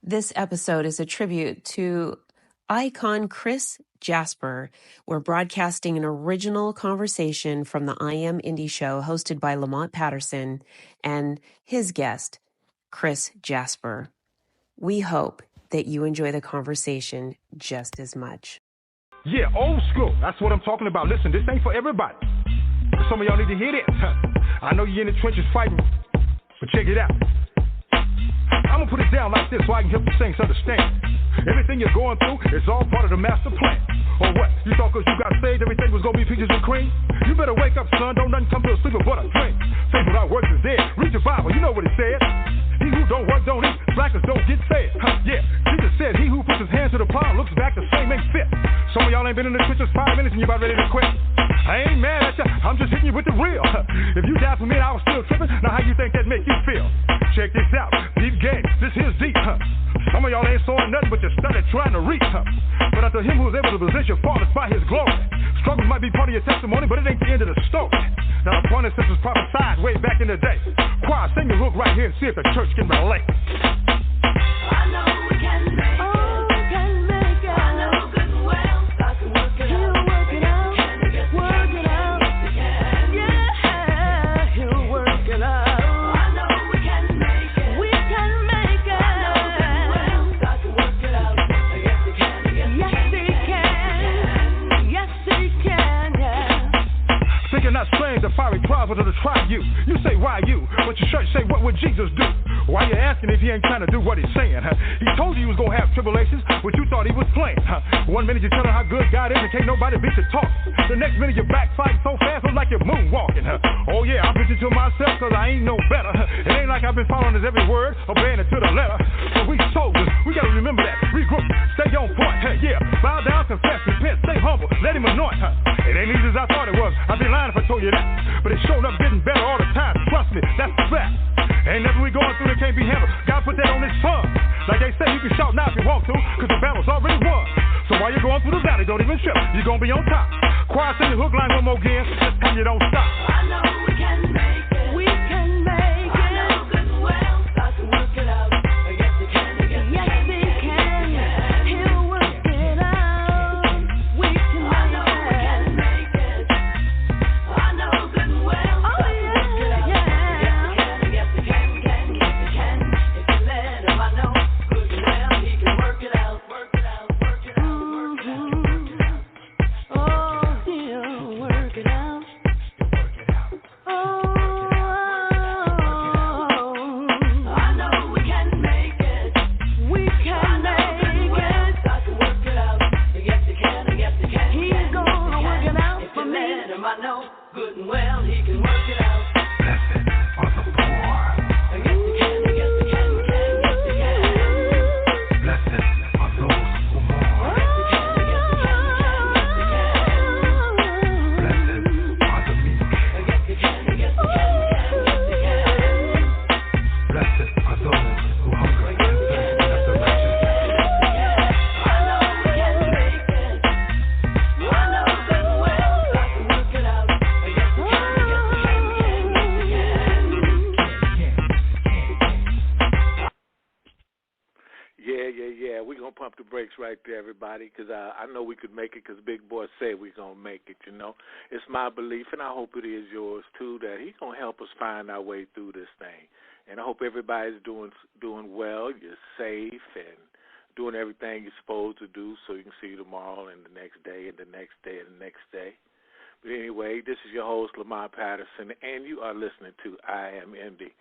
This episode is a tribute to icon Chris Jasper. We're broadcasting an original conversation from the I Am Indie Show hosted by Lamont Patterson and his guest, Chris Jasper. We hope that you enjoy the conversation just as much. Yeah, old school. That's what I'm talking about. Listen, this ain't for everybody. Some of y'all need to hear this. I know you're in the trenches fighting, but check it out. I'm gonna put it down like this so I can help the saints understand. Everything you're going through is all part of the master plan. Or what? You thought because you got saved everything was gonna be peaches and cream? You better wake up, son. Don't nothing come to a sleeper but a dream. Faith without works is dead. Read your Bible, you know what it says. He who don't work don't eat. Slackers don't get fed. Yeah, Jesus said he who puts his hand to the plow looks back the same ain't fit. Some of y'all ain't been in the trenches 5 minutes and you about ready to quit. I ain't mad at you, I'm just hitting you with the real. If you died for me and I was still tripping, now how you think that make you feel? Check this out, deep game, this here's deep. Some of y'all ain't sowing nothing but you started trying to reach. But unto him who is able to position faultless by his glory. Struggles might be part of your testimony, but it ain't the end of the story. Now the point is this was prophesied way back in the day. Choir, sing your hook right here and see if the church can relate. I know we can make it. I know good and well. I can work it out. Work it out. Work it out. Yeah, he'll work it out. I know we can make it. We can make it. I know good and well. I can work it out. Yes, he can. Yes, he can. Yes, he can. Yeah. Thinking not strange, the fiery trials will try you. You say, why you? But your church say, what would Jesus do? Why you asking if he ain't trying to do what he's saying? He told you he was going to have tribulations, but you thought he was playing. 1 minute you tell him how good God is and can't nobody beat your talk. The next minute you're backfighting so fast, it's like you're moonwalking. Oh yeah, I'm preaching to myself because I ain't no better. It ain't like I've been following his every word, obeying it to the letter. So we soldiers, we got to remember that. Regroup, stay on point. Yeah, bow down, confess, repent, stay humble, let him anoint. It ain't easy as I thought it was. I'd be lying if I told you that. But it's showing up getting better all the time. Trust me, that's the fact. Ain't nothing we going through that can't be handled. God put that on his tongue. Like they say, you can shout now if you want to, because the battle's already won. So while you're going through the valley, don't even trip. You're going to be on top. Choir, sing the hook line one more again. This time you don't stop. I know we can make it. We can make it. I know good and well. I can work it out. Yes, he can. Yes, he can. He'll work it out. We can make it. I know we can make it. I know good and well. I can work it out. Yes, he can. If you let him, I know good and well he can work it out. Work it out. Work it out. Work it out. Work it out. Oh, he'll work it out. Oh, I know we can make it. We can make it. I can work it out. Yes, he can. Yes, he can. He's gonna work it out for me. If you let him, I know good and well he can work it out. Blessed are the poor. Yes, he can. Yes, he can. Yes, he can. Blessed are those who mourn. Yes, he can. Yes, he can. Yes, he can. Blessed are the meek. Yes, he can. Yes, he can. Yes, he can. Blessed are those who hunger and thirst after righteousness. I know we can make it. I know good and well. I can work it out. Yes, he can. Yes, he can. Yeah. We're going to pump the brakes right there, everybody, because I know we could make it because Big Boy said we're going to make it, you know. It's my belief, and I hope it is yours, too, that he's going to help us find our way through this thing. And I hope everybody's doing well, you're safe, and doing everything you're supposed to do so you can see you tomorrow and the next day and the next day and the next day. But anyway, this is your host, Lamont Patterson, and you are listening to I Am Indie.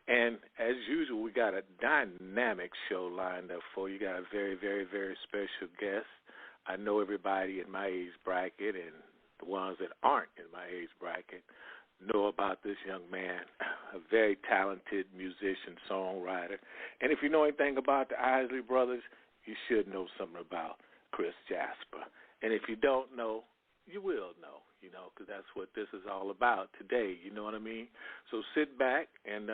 And as usual, we got a dynamic show lined up for you. Got a very, very, very special guest. I know everybody in my age bracket and the ones that aren't in my age bracket know about this young man, a very talented musician, songwriter. And if you know anything about the Isley Brothers, you should know something about Chris Jasper. And if you don't know, you will know, you know, because that's what this is all about today, you know what I mean? So sit back and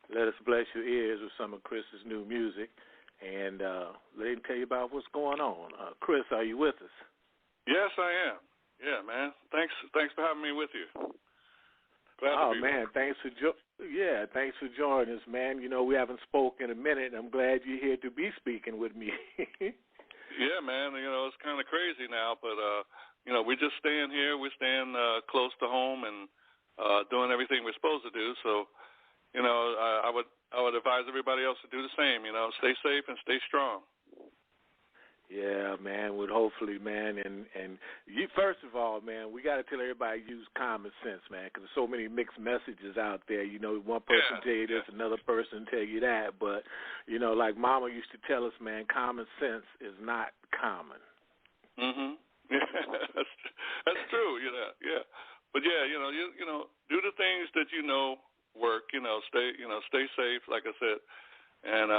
let us bless your ears with some of Chris's new music and let him tell you about what's going on. Chris, are you with us? Yes, I am. Yeah, man. Thanks for having me with you. Glad to be man, thanks for joining us, man. You know, we haven't spoken in a minute. I'm glad you're here to be speaking with me. Yeah, man. You know, it's kind of crazy now, but you know, we're just staying here. We're staying close to home and doing everything we're supposed to do. So, you know, I would advise everybody else to do the same. You know, stay safe and stay strong. Yeah, man, hopefully, man, and you, first of all, man, we got to tell everybody to use common sense, man, because there's so many mixed messages out there. You know, one person tell you this, another person tell you that, but, you know, like Mama used to tell us, man, common sense is not common. Mhm. Yeah, that's true. You know, yeah, but yeah, you know, do the things that you know work. You know, stay safe, like I said, and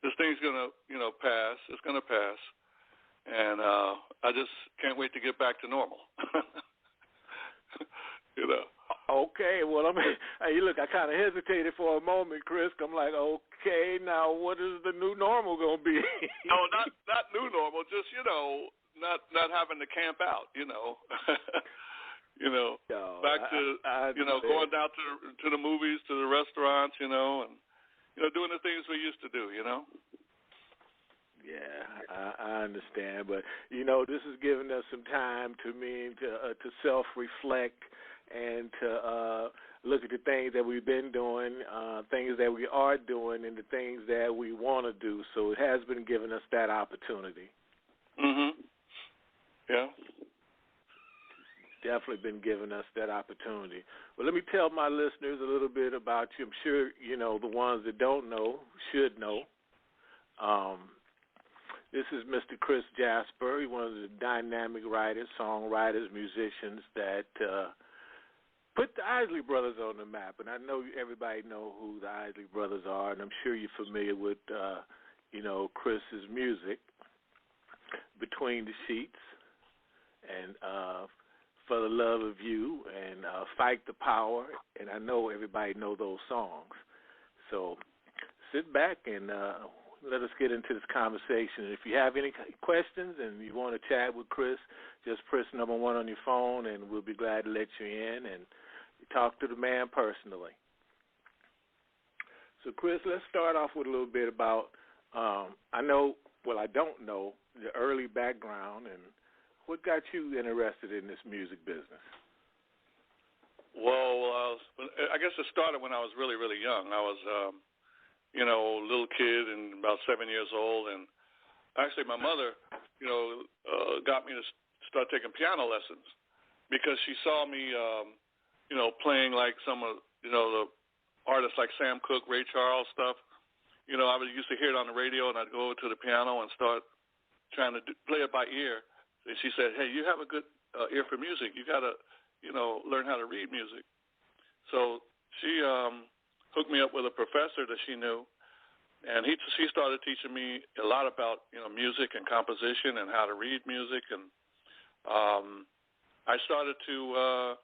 this thing's gonna, you know, pass. It's gonna pass. And I just can't wait to get back to normal. You know. Okay, well, hey, look, I kind of hesitated for a moment, Chris. I'm like, okay, now what is the new normal going to be? No, not new normal. Just, you know, not having to camp out. You know. You know, back to you know, going down to the movies, to the restaurants, you know, and you know, doing the things we used to do. You know. Yeah, I understand, but you know, this has given us some time to self-reflect and to look at the things that we've been doing, things that we are doing, and the things that we want to do. So it has been giving us that opportunity. Mhm. Yeah. Definitely been giving us that opportunity. Well, let me tell my listeners a little bit about you. I'm sure you know the ones that don't know should know. This is Mr. Chris Jasper. He's one of the dynamic writers, songwriters, musicians that put the Isley Brothers on the map. And I know everybody know who the Isley Brothers are, and I'm sure you're familiar with, you know, Chris's music, Between the Sheets, and For the Love of You, and Fight the Power. And I know everybody know those songs. So sit back and let us get into this conversation. If you have any questions and you want to chat with Chris, just press number 1 on your phone, and we'll be glad to let you in and talk to the man personally. So, Chris, let's start off with a little bit about, I don't know the early background and what got you interested in this music business. Well, I guess it started when I was really, really young. I was you know, little kid and about 7 years old, and actually my mother, you know, got me to start taking piano lessons because she saw me, you know, playing like some of, you know, the artists like Sam Cooke, Ray Charles stuff. You know, I used to hear it on the radio, and I'd go to the piano and start trying to play it by ear. And she said, hey, you have a good ear for music. You got to, you know, learn how to read music. So she hooked me up with a professor that she knew, and she started teaching me a lot about, you know, music and composition and how to read music, and I started to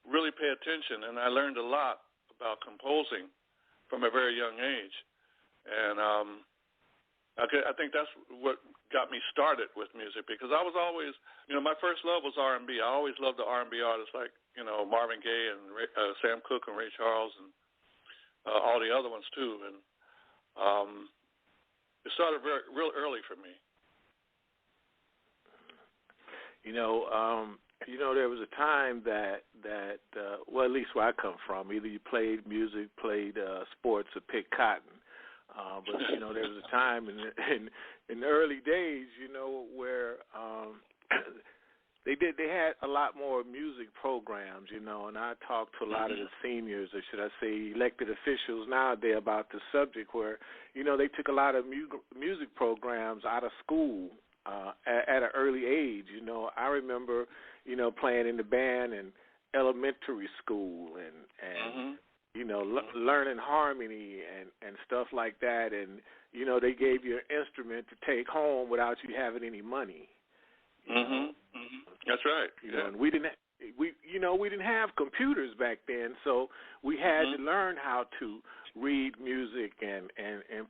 really pay attention, and I learned a lot about composing from a very young age, and I think that's what got me started with music, because I was always, you know, my first love was R&B. I always loved the R&B artists like, you know, Marvin Gaye and Sam Cooke and Ray Charles and all the other ones too, and it started real early for me. You know, there was a time that well, at least where I come from, either you played music, played sports, or picked cotton. But you know, there was a time in the early days, you know, where They had a lot more music programs, you know, and I talked to a lot of the seniors, or should I say elected officials nowadays, about the subject where, you know, they took a lot of music programs out of school at an early age. You know, I remember, you know, playing in the band in elementary school and you know, learning harmony and stuff like that. And, you know, they gave you an instrument to take home without you having any money. That's right. You know, and we didn't have computers back then, so we had to learn how to read music and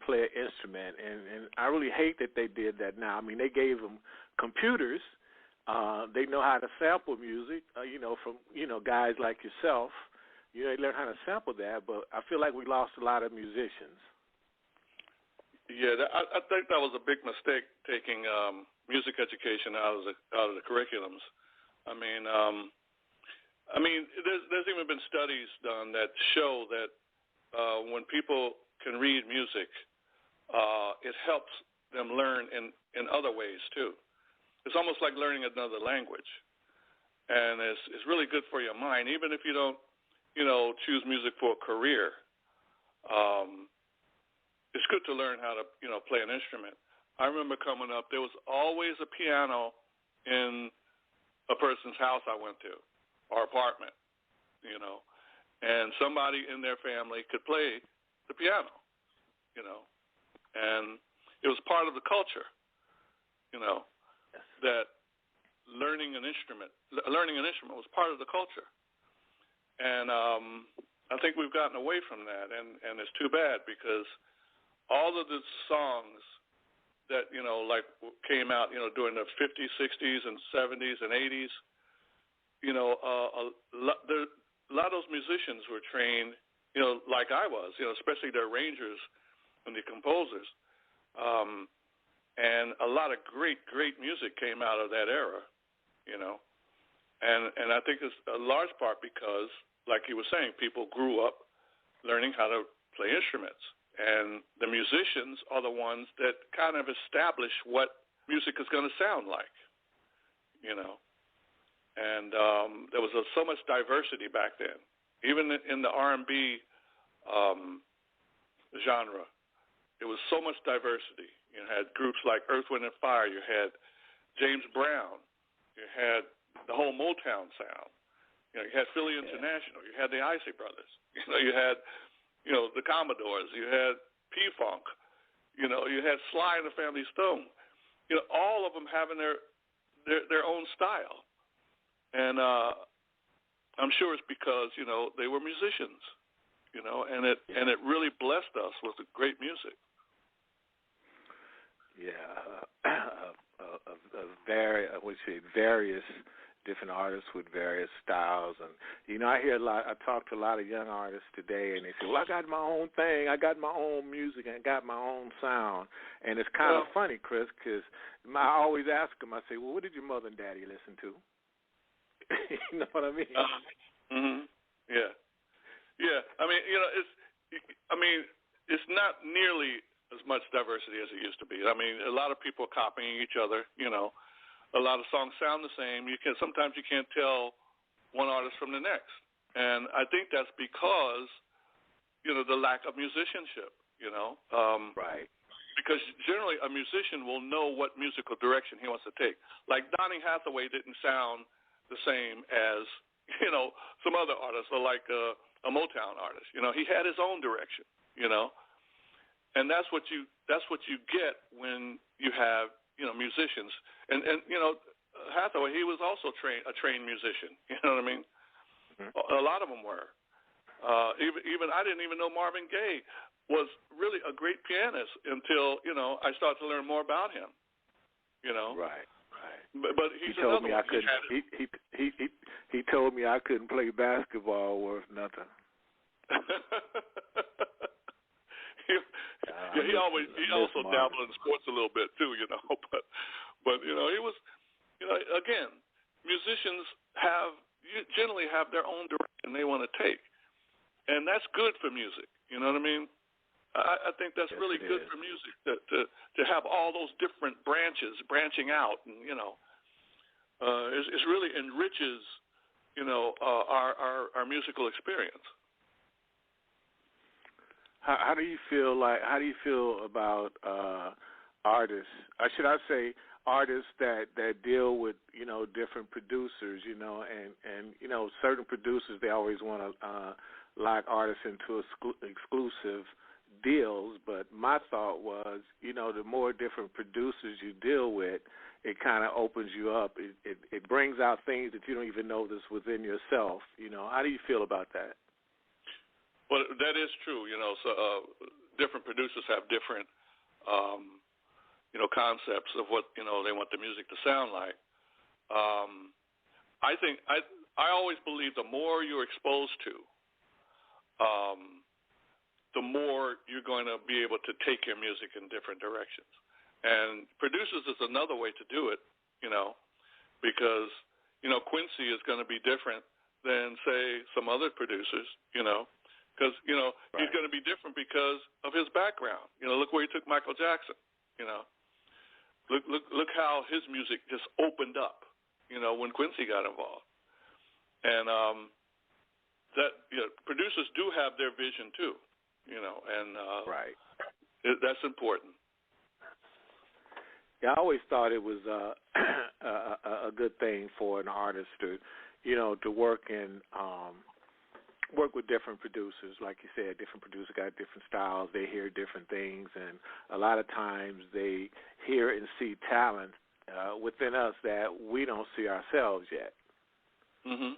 play an instrument. And I really hate that they did that now. I mean, they gave them computers. They know how to sample music, you know, from, you know, guys like yourself. they learn how to sample that, but I feel like we lost a lot of musicians. Yeah, I think that was a big mistake, taking music education out of the curriculums. I mean, there's even been studies done that show that when people can read music, it helps them learn in other ways too. It's almost like learning another language, and it's really good for your mind, even if you don't, choose music for a career. It's good to learn how to, play an instrument. I remember coming up, there was always a piano in a person's house I went to, or apartment, and somebody in their family could play the piano, and it was part of the culture, that learning an instrument was part of the culture. And I think we've gotten away from that, and it's too bad, because all of the songs that, like came out, during the 50s, 60s, and 70s, and 80s, a lot of those musicians were trained, like I was, especially the arrangers and the composers. And a lot of great music came out of that era, And I think it's a large part because, like you were saying, people grew up learning how to play instruments. And the musicians are the ones that kind of establish what music is going to sound like, And there was so much diversity back then. Even in the R&B genre, there was so much diversity. You had groups like Earth, Wind & Fire. You had James Brown. You had the whole Motown sound. You had Philly International. You had the Isley Brothers. You had, the Commodores. You had P-Funk. You had Sly and the Family Stone. All of them having their own style. And I'm sure it's because, they were musicians, and it really blessed us with great music. Yeah, various different artists with various styles, and I hear a lot. I talk to a lot of young artists today, and they say, "Well, I got my own thing. I got my own music, and I got my own sound." And it's kind of funny, Chris, because I always ask them. I say, "Well, what did your mother and daddy listen to?" You know what I mean? Yeah. I mean, it's not nearly as much diversity as it used to be. I mean, a lot of people are copying each other. A lot of songs sound the same. Sometimes you can't tell one artist from the next, and I think that's because the lack of musicianship. Right. Because generally a musician will know what musical direction he wants to take. Like Donny Hathaway didn't sound the same as some other artists, or like a Motown artist. He had his own direction. And that's what you get when you have musicians. And Hathaway, he was also a trained musician. You know what I mean? Mm-hmm. A lot of them were. Even I didn't even know Marvin Gaye was really a great pianist until I started to learn more about him. Right. But he told me I couldn't. He told me I couldn't play basketball worth nothing. He also dabbled in sports a little bit too, But he was, again, musicians generally have their own direction they want to take, and that's good for music. You know what I mean? I think that's really good for music to have all those different branching out, and it really enriches our musical experience. How do you feel about artists? Should I say artists that deal with different producers? And certain producers, they always want to lock artists into exclusive deals. But my thought was, the more different producers you deal with, it kind of opens you up. It brings out things that you don't even know that's within yourself. How do you feel about that? Well, that is true. So different producers have different, concepts of what they want the music to sound like. I think I always believe the more you're exposed to, the more you're going to be able to take your music in different directions. And producers is another way to do it, because, Quincy is going to be different than, say, some other producers, because, Right. he's going to be different because of his background. Look where he took Michael Jackson, Look how his music just opened up, when Quincy got involved. And producers do have their vision too, and Right. That's important. Yeah, I always thought it was a good thing for an artist to, to work with different producers. Like you said, different producers got different styles. They hear different things, and a lot of times they hear and see talent within us that we don't see ourselves yet. Mhm.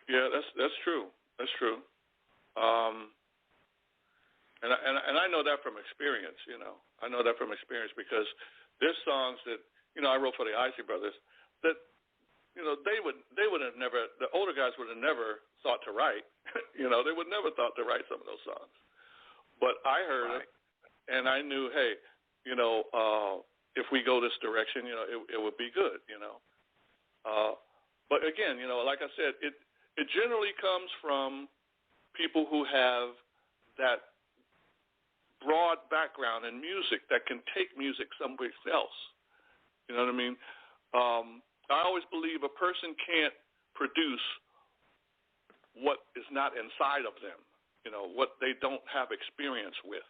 Yeah, that's true. That's true. And I know that from experience. I know that from experience because there's songs that I wrote for the Isley Brothers that they would have never, the older guys would have never thought to write. They would never thought to write some of those songs. But I heard it, and I knew, hey, if we go this direction, it would be good. But again, like I said, it generally comes from people who have that broad background in music that can take music someplace else. You know what I mean? I always believe a person can't produce what is not inside of them, what they don't have experience with.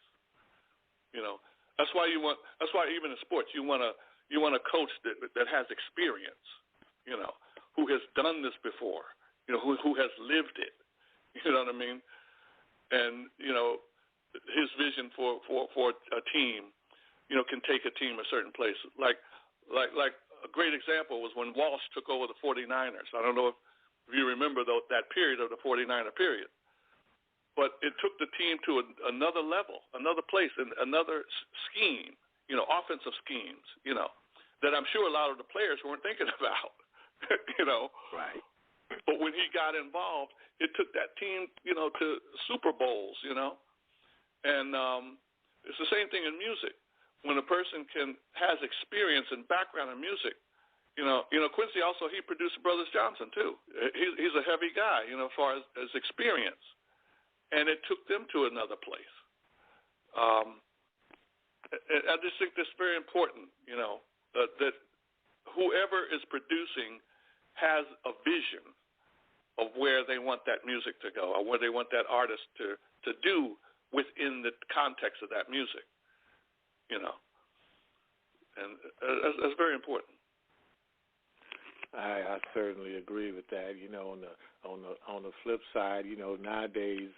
That's why even in sports you want a coach that has experience, who has done this before, who has lived it. You know what I mean? And his vision for a team, can take a team a certain place. Like a great example was when Walsh took over the 49ers. I don't know if you remember that period of the 49er period. But it took the team to another level, another place, and another scheme, offensive schemes, that I'm sure a lot of the players weren't thinking about, Right. But when he got involved, it took that team, to Super Bowls, And it's the same thing in music. When a person has experience and background in music, Quincy also, he produced Brothers Johnson too. He's a heavy guy, as far as experience. And it took them to another place. I just think that's very important, that whoever is producing has a vision of where they want that music to go or where they want that artist to do within the context of that music, And that's very important. I certainly agree with that. On the flip side, nowadays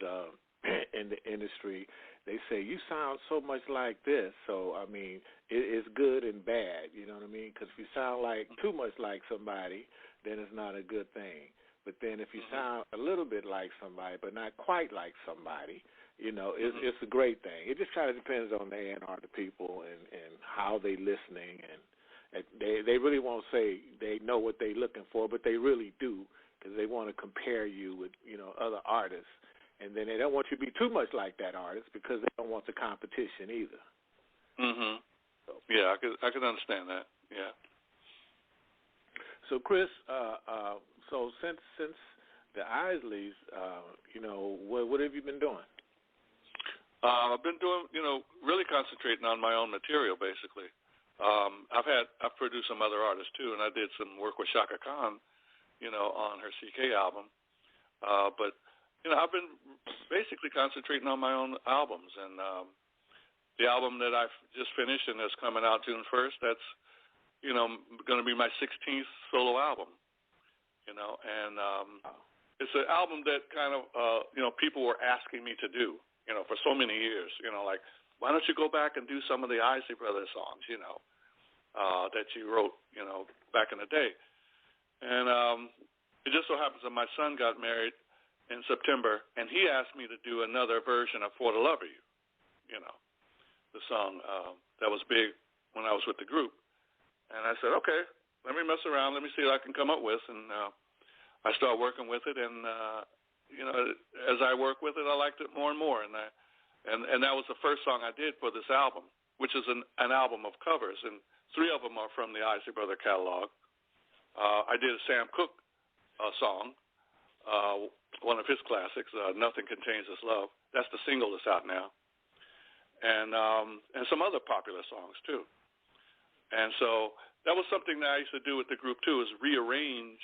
in the industry, they say you sound so much like this. So I mean, it's good and bad. You know what I mean? Because if you sound like too much like somebody, then it's not a good thing. But then if you sound a little bit like somebody, but not quite like somebody, it's a great thing. It just kind of depends on the A&R, the people, and how they listening and. They really won't say they know what they're looking for, but they really do because they want to compare you with, other artists. And then they don't want you to be too much like that artist because they don't want the competition either. Mhm. So. Yeah, I can understand that. Yeah. So, Chris, so since the Isleys, what have you been doing? I've been doing, really concentrating on my own material, basically. I've produced some other artists too, and I did some work with Shaka Khan, on her CK album. But I've been basically concentrating on my own albums, and the album that I've just finished and that's coming out June 1st, that's going to be my 16th solo album. And it's an album that kind of people were asking me to do, for so many years. Like, why don't you go back and do some of the Isley Brothers songs, that you wrote, back in the day. And it just so happens that my son got married in September, and he asked me to do another version of For the Love of You, the song that was big when I was with the group. And I said, okay, let me mess around. Let me see what I can come up with. And I started working with it, and as I work with it, I liked it more and more, and that was the first song I did for this album, which is an album of covers, and 3 of them are from the Isley Brothers catalog. I did a Sam Cooke song, one of his classics, "Nothing Can Change This Love." That's the single that's out now, and some other popular songs too. And so that was something that I used to do with the group too, is rearrange,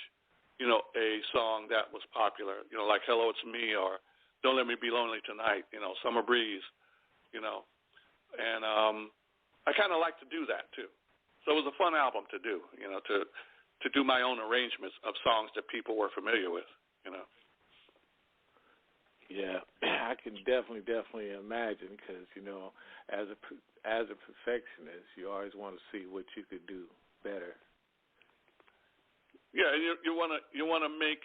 a song that was popular, like "Hello, It's Me" or "Don't Let Me Be Lonely Tonight," "Summer Breeze," and I kind of like to do that too. So it was a fun album to do, to do my own arrangements of songs that people were familiar with, Yeah, I can definitely imagine, because as a perfectionist, you always want to see what you could do better. Yeah, you want to make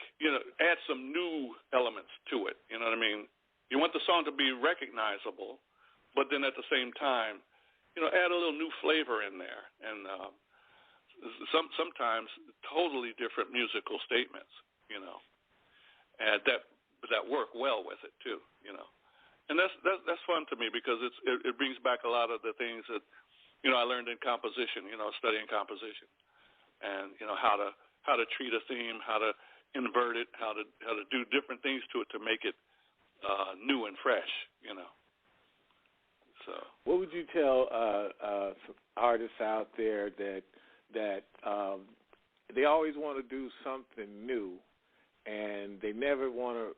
add some new elements to it. You know what I mean? You want the song to be recognizable, but then at the same time, add a little new flavor in there, and sometimes totally different musical statements. And that work well with it too. And that's fun to me, because it brings back a lot of the things that I learned in composition. Studying composition, and how to treat a theme, how to invert it, how to do different things to it to make it new and fresh. So, what would you tell artists out there that they always want to do something new, and they never want to,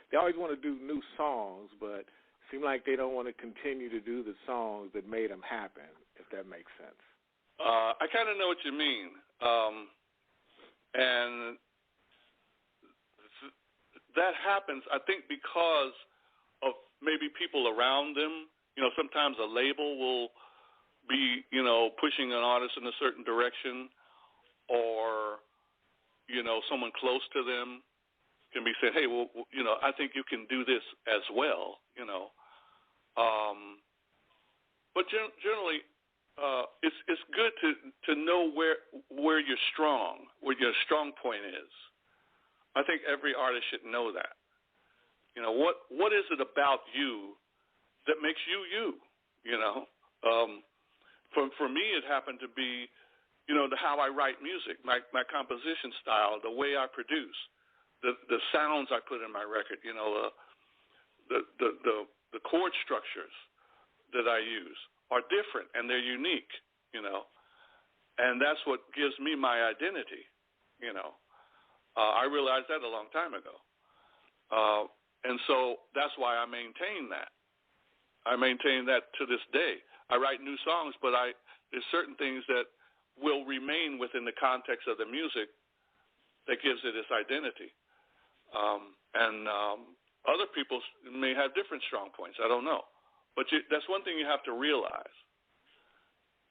they always want to do new songs, but seem like they don't want to continue to do the songs that made them happen, if that makes sense? I kind of know what you mean, and that happens, I think, because of maybe people around them. Sometimes a label will be, pushing an artist in a certain direction, or, someone close to them can be saying, hey, well, I think you can do this as well, But generally, it's good to know where you're strong, where your strong point is. I think every artist should know that. What is it about you that makes you? For me, it happened to be, how I write music, my composition style, the way I produce, the sounds I put in my record, the chord structures that I use are different, and they're unique, and that's what gives me my identity, I realized that a long time ago, and so that's why I maintain that. I maintain that to this day. I write new songs, but there's certain things that will remain within the context of the music that gives it its identity, and other people may have different strong points. I don't know. But that's one thing you have to realize,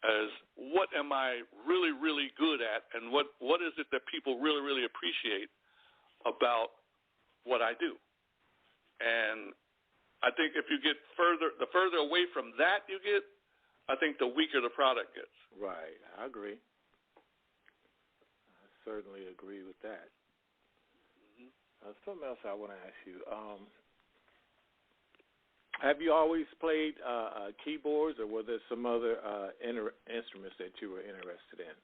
is what am I really, really good at, and what is it that people really, really appreciate about what I do? And I think if you get the further away from that you get, I think the weaker the product gets. Right, I agree. I certainly agree with that. Mm-hmm. Something else I want to ask you. Have you always played keyboards, or were there some other instruments that you were interested in?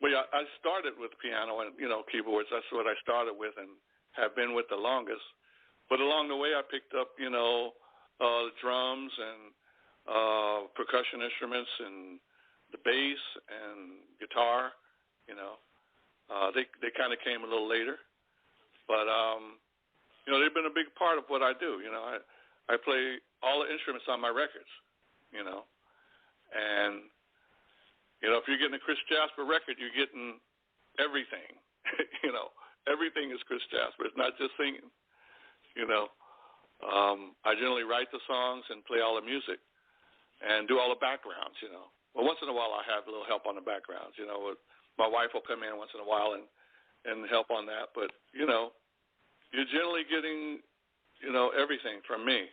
Well, I started with piano and, keyboards. That's what I started with and have been with the longest. But along the way, I picked up, drums and percussion instruments and the bass and guitar. They kind of came a little later. But, they've been a big part of what I do. I play all the instruments on my records, and, if you're getting a Chris Jasper record, you're getting everything, everything is Chris Jasper. It's not just singing, I generally write the songs and play all the music and do all the backgrounds, Well, once in a while I have a little help on the backgrounds, my wife will come in once in a while and help on that, but, you're generally getting everything from me,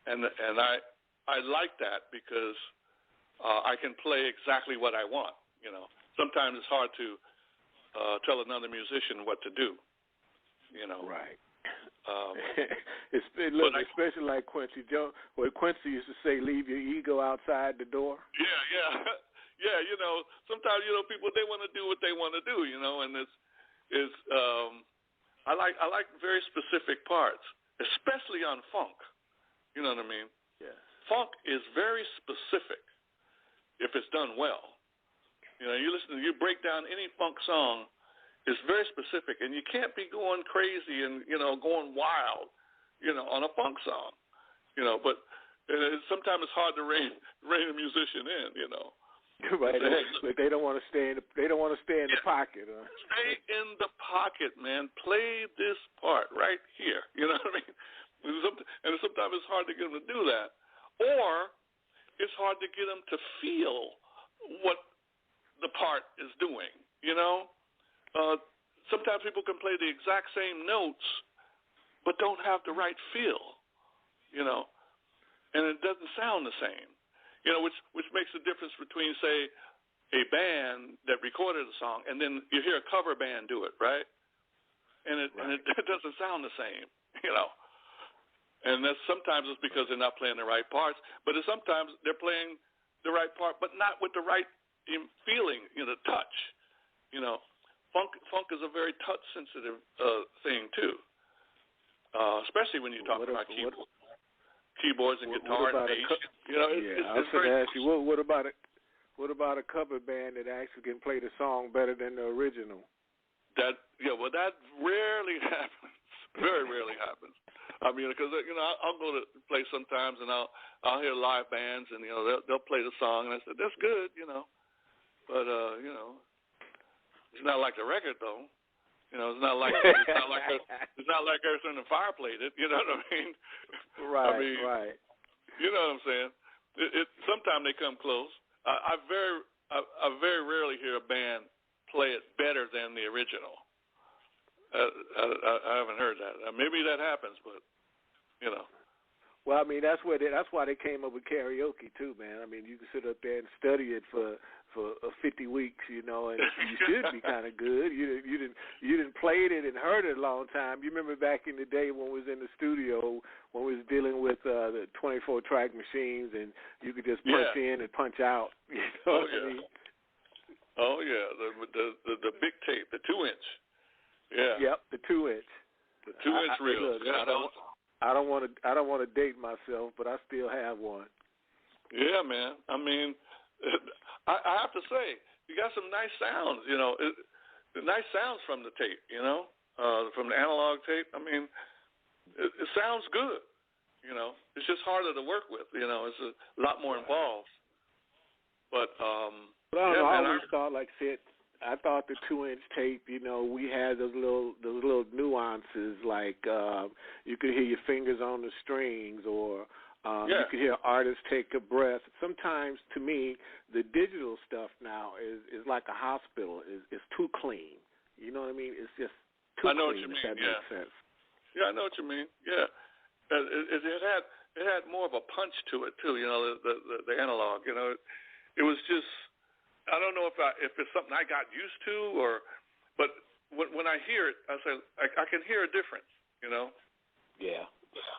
and I like that because I can play exactly what I want. Sometimes it's hard to tell another musician what to do, you know. Right. Look, especially like Quincy Jones, where Quincy used to say, "Leave your ego outside the door." Yeah. Yeah, you know, sometimes, you know, people, they want to do what they want to do, you know, and I like very specific parts, especially on funk. You know what I mean? Yeah. Funk is very specific if it's done well. You know, you break down any funk song, it's very specific, and you can't be going crazy and, you know, going wild, you know, on a funk song. You know, but sometimes it's hard to rein a musician in, you know. Right, they don't want to stay in the pocket. Huh? Stay in the pocket, man. Play this part right here. You know what I mean? And sometimes it's hard to get them to do that, or it's hard to get them to feel what the part is doing. You know, sometimes people can play the exact same notes, but don't have the right feel. You know, and it doesn't sound the same. You know, which makes the difference between, say, a band that recorded a song and then you hear a cover band do it, right? And it doesn't sound the same, you know. And that's sometimes it's because they're not playing the right parts, but sometimes they're playing the right part, but not with the right feeling, you know, touch. You know, funk is a very touch-sensitive thing too, especially when you talk about keyboards and guitar and bass. You know, I was going to ask you, what about a cover band that actually can play the song better than the original? That rarely happens. Very rarely happens. I mean, because, you know, I'll go to play sometimes and I'll hear live bands and, you know, they'll play the song and I said, that's good, you know, but you know, it's not like the record though. You know, it's not like Earth, Wind & Fire played it. You know what I mean? Right. Right. You know what I'm saying? Sometimes they come close. I very rarely hear a band play it better than the original. I haven't heard that. Maybe that happens, but you know. Well, I mean, that's why they came up with karaoke too, man. I mean, you can sit up there and study it for 50 weeks, you know, and you should be kind of good. You didn't played it and heard it a long time. You remember back in the day when we was in the studio when we was dealing with the 24-track machines, and you could just punch in and punch out. You know what I mean? Oh yeah, the big tape, the 2-inch. Yeah. Yep, the 2-inch. The 2-inch reel. I don't want to date myself, but I still have one. Yeah, man. I mean, I have to say, you got some nice sounds. You know, nice sounds from the tape. You know, from the analog tape. I mean, it sounds good. You know, it's just harder to work with. You know, it's a lot more involved. But I don't know. I always thought, like said, I thought the 2-inch tape, you know, we had those little nuances, like you could hear your fingers on the strings, or you could hear artists take a breath. Sometimes, to me, the digital stuff now is like a hospital. It's too clean. You know what I mean? It's just too clean. What you mean. If that makes sense. Yeah, I know what you mean. Yeah, it had more of a punch to it too. You know, the analog. You know, it was just. I don't know if it's something I got used to, but when I hear it, I say I can hear a difference. You know. Yeah.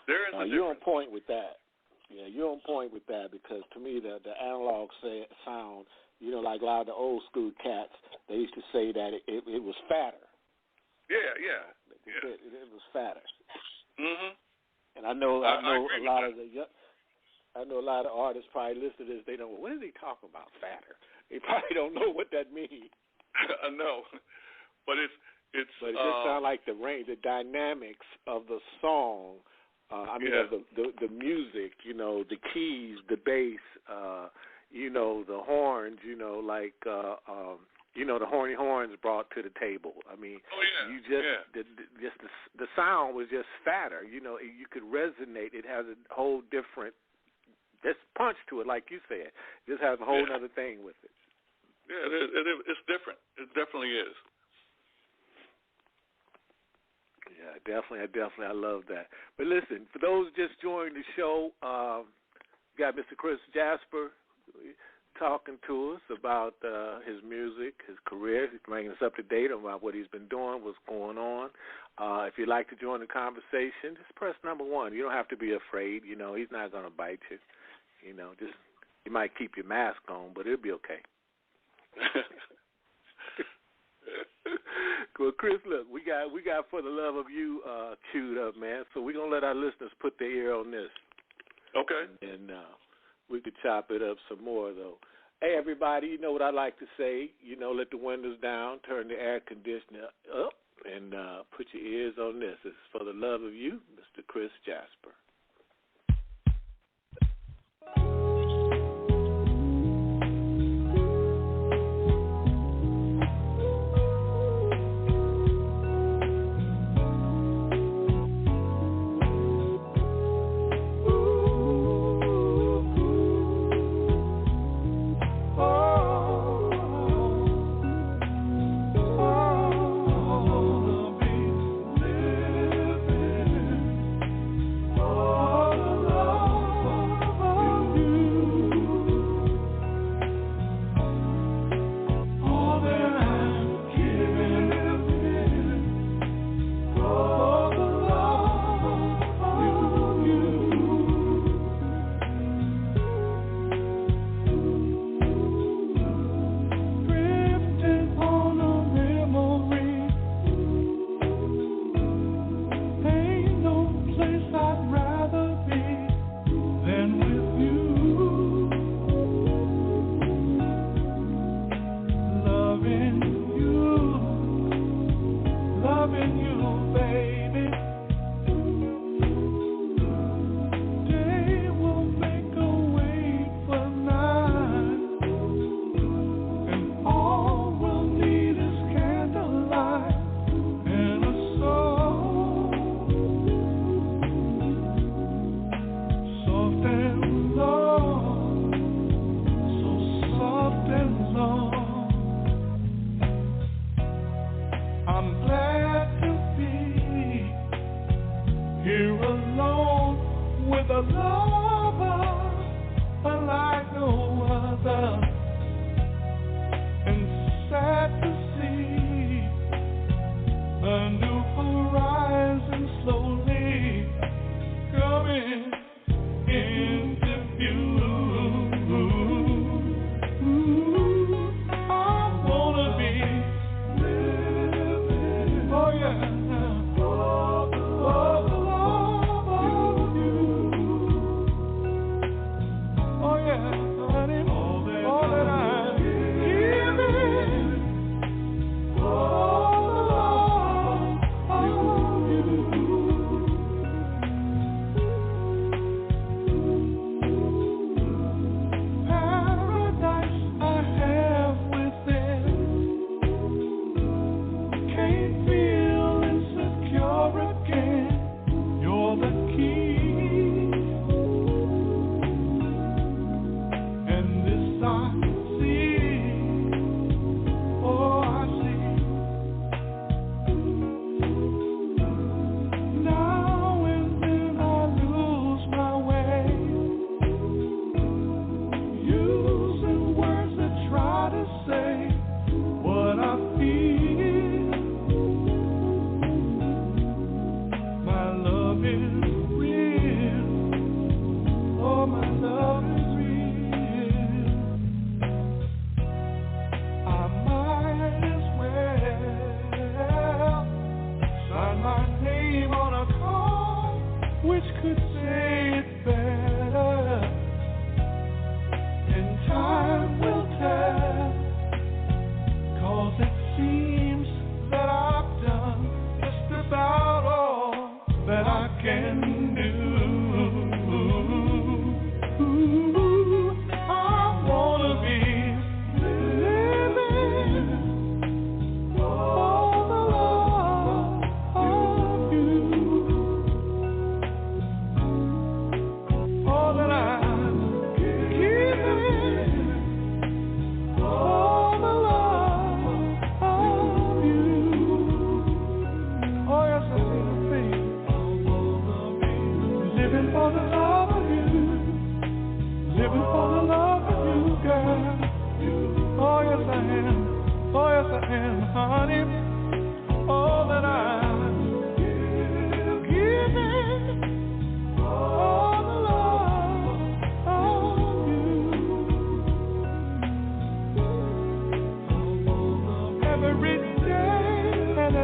There is a difference. You're on point with that. Yeah, you're on point with that, because to me the analog sound, you know, like a lot of the old school cats, they used to say that it was fatter. Yeah. It was fatter. Mhm. And I know a lot of the artists probably listen to this. They don't. What is he talking about, fatter? They probably don't know what that means. I know, but it just sounds like the range, the dynamics of the song. Of the music. You know, the keys, the bass. You know, the horns. You know, like you know, the horny horns brought to the table. I mean, the sound was just fatter. You know, you could resonate. It has a whole different. There's punch to it, like you said. It just has a whole other thing with it. Yeah, it's different. It definitely is. Yeah, definitely. I love that. But listen, for those just joining the show, got Mr. Chris Jasper. talking to us about his music, his career. He's bringing us up to date about what he's been doing, what's going on. If you'd like to join the conversation, just press number 1. You don't have to be afraid. You know, he's not going to bite you. You know, just you might keep your mask on, but it'll be okay. Well, Chris, look, we got For the Love of You queued up, man. So we're going to let our listeners put their ear on this. Okay. And we could chop it up some more, though. Hey, everybody, you know what I like to say. You know, let the windows down, turn the air conditioner up, and put your ears on this. This is For the Love of You, Mr. Chris Jasper.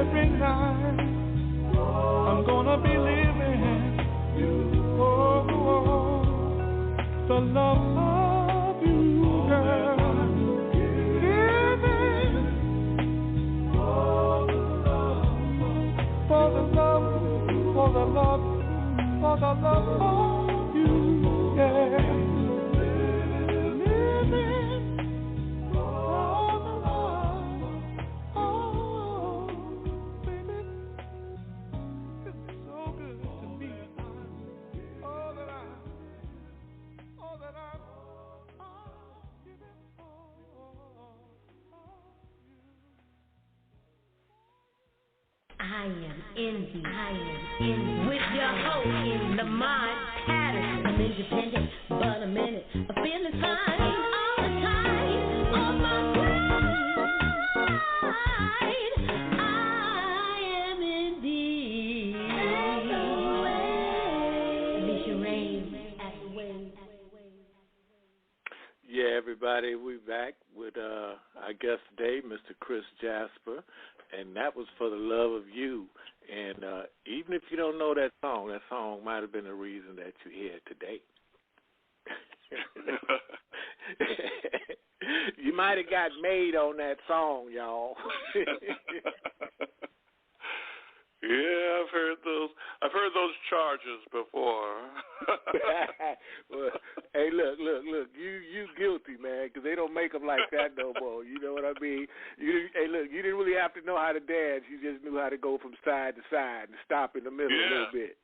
every night. I'm gonna be living the love of you, girl. Living for the love of you, yeah. I am indie. With your host, Lamont Patterson. I'm independent, but I'm in it. I'm feeling fine all the time. On my pride, I am indie. Alicia Rain. Yeah, everybody, we back with our guest today, Mr. Chris Jasper, and that was For the Love of You. And even if you don't know that song might have been the reason that you're here today. You might have got made on that song, y'all. Yeah, I've heard those charges before. Well, hey, look, you guilty, man, because they don't make them like that no more. You know what I mean? Hey, look, you didn't really have to know how to dance. You just knew how to go from side to side and stop in the middle a little bit.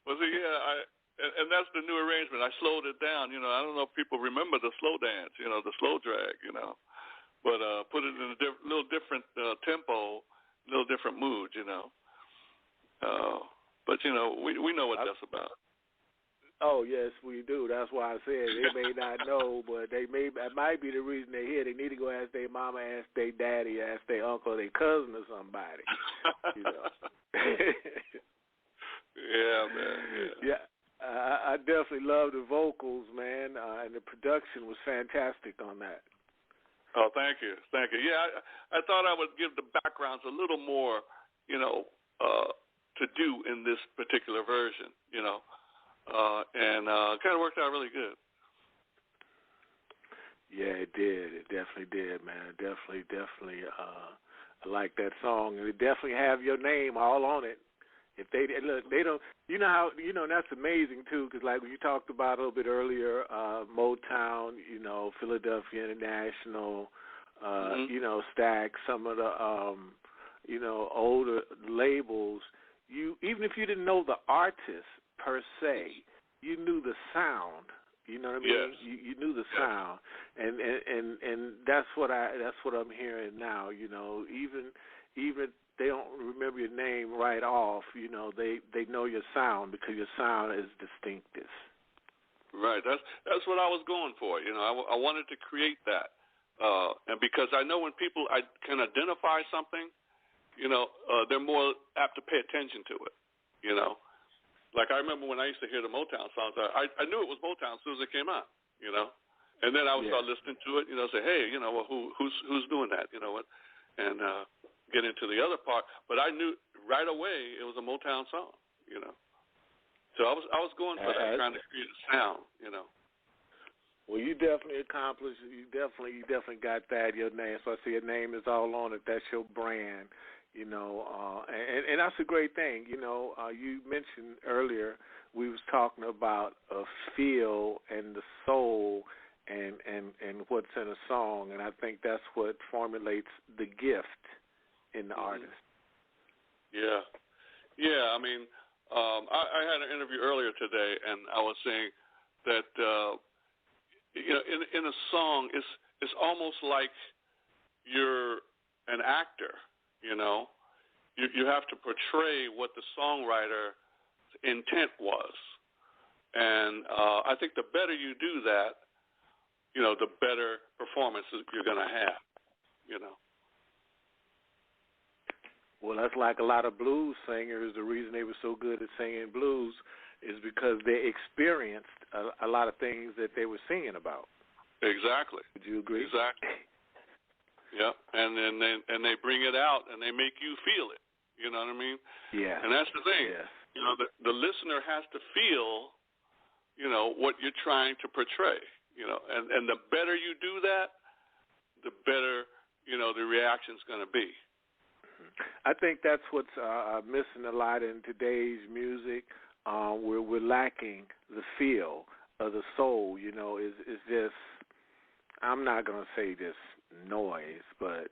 Well, see, and that's the new arrangement. I slowed it down. You know, I don't know if people remember the slow dance, you know, the slow drag, you know, but put it in a little different tempo, a little different mood, you know. But, you know, we know what that's about. Oh, yes, we do. That's why I said they may not know, but that might be the reason they're here. They need to go ask their mama, ask their daddy, ask their uncle, their cousin or somebody. You know. Yeah, man. Yeah. I definitely love the vocals, man, and the production was fantastic on that. Oh, thank you. Yeah, I thought I would give the backgrounds a little more, you know, to do in this particular version, you know, and kind of worked out really good. Yeah, it did. It definitely did, man. Definitely. I like that song, and it definitely have your name all on it. If they look, they don't. You know how that's amazing too, because like when you talked about a little bit earlier, Motown, you know, Philadelphia International, you know, Stax, some of the you know, older labels. You even if you didn't know the artist per se, you knew the sound. You know what I mean? Yes. You knew the sound, and that's what I'm hearing now. You know, even they don't remember your name right off. You know, they know your sound because your sound is distinctive. Right. That's what I was going for. You know, I wanted to create that, and because I know when people can identify something, you know, they're more apt to pay attention to it. You know. Like I remember when I used to hear the Motown songs, I knew it was Motown as soon as it came out, you know, and then I would start listening to it, you know, say, hey, you know, well, who's doing that, you know, what, and get into the other part. But I knew right away it was a Motown song, you know. So I was going for that, trying to create a sound, you know. Well, you definitely accomplished. You definitely got that. Your name. So I see your name is all on it. That's your brand. You know, and that's a great thing. You know, you mentioned earlier we was talking about a feel and the soul and what's in a song, and I think that's what formulates the gift in the artist. Yeah. I mean, I had an interview earlier today, and I was saying that you know, in a song, it's almost like you're an actor. You know, you have to portray what the songwriter's intent was. And I think the better you do that, you know, the better performances you're going to have, you know. Well, that's like a lot of blues singers. The reason they were so good at singing blues is because they experienced a lot of things that they were singing about. Exactly. Would you agree? Exactly. Yeah, and then they bring it out and they make you feel it. You know what I mean? Yeah. And that's the thing. Yes. You know, the listener has to feel, you know, what you're trying to portray. You know, and the better you do that, the better, you know, the reaction's going to be. I think that's what's missing a lot in today's music. We're lacking the feel of the soul. You know, is just, I'm not going to say just noise, but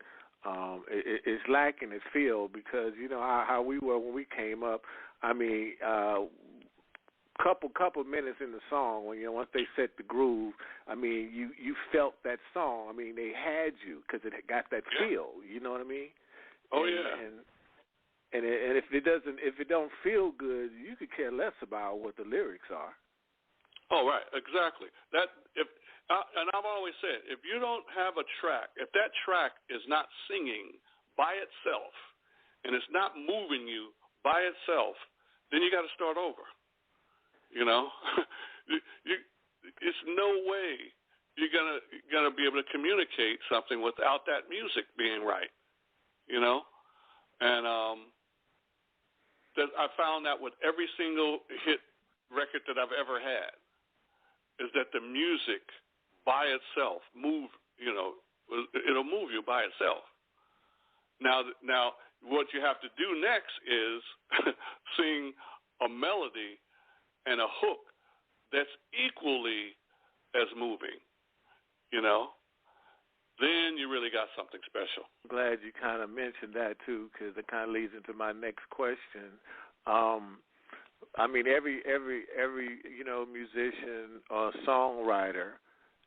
it's lacking its feel because, you know, how we were when we came up. I mean, couple minutes in the song, when, you know, once they set the groove, I mean, you felt that song. I mean, they had you because it got that feel. You know what I mean? Oh, and, yeah. And if it don't feel good, you could care less about what the lyrics are. Oh, right, exactly. And I've always said, if you don't have a track, if that track is not singing by itself and it's not moving you by itself, then you got to start over. You know, it's no way you're gonna be able to communicate something without that music being right. You know, and I found that with every single hit record that I've ever had, is that the music by itself it'll move you by itself. Now, what you have to do next is sing a melody and a hook that's equally as moving, you know, then you really got something special. I'm glad you kind of mentioned that, too, because it kind of leads into my next question. I mean, every you know, musician or songwriter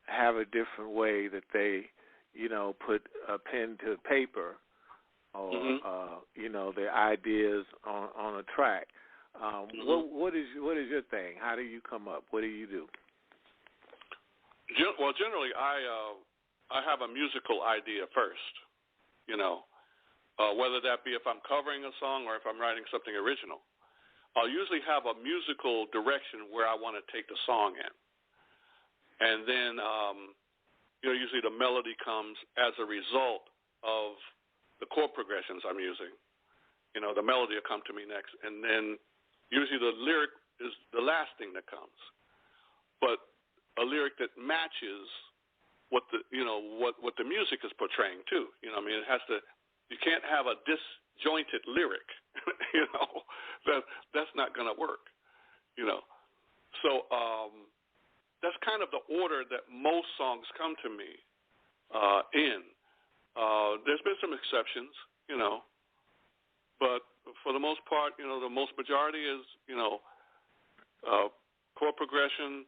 have a different way that they, you know, put a pen to paper or, you know, their ideas on a track. What is your thing? How do you come up? What do you do? Well, generally, I have a musical idea first, you know, whether that be if I'm covering a song or if I'm writing something original. I'll usually have a musical direction where I want to take the song in. And then, you know, usually the melody comes as a result of the chord progressions I'm using. You know, the melody will come to me next. And then usually the lyric is the last thing that comes. But a lyric that matches what the music is portraying too. You know, I mean, you can't have a disjointed lyric. You know, that's not going to work. You know, so that's kind of the order that most songs come to me in. There's been some exceptions, you know, but for the most part, you know, the most majority is, you know, chord progression,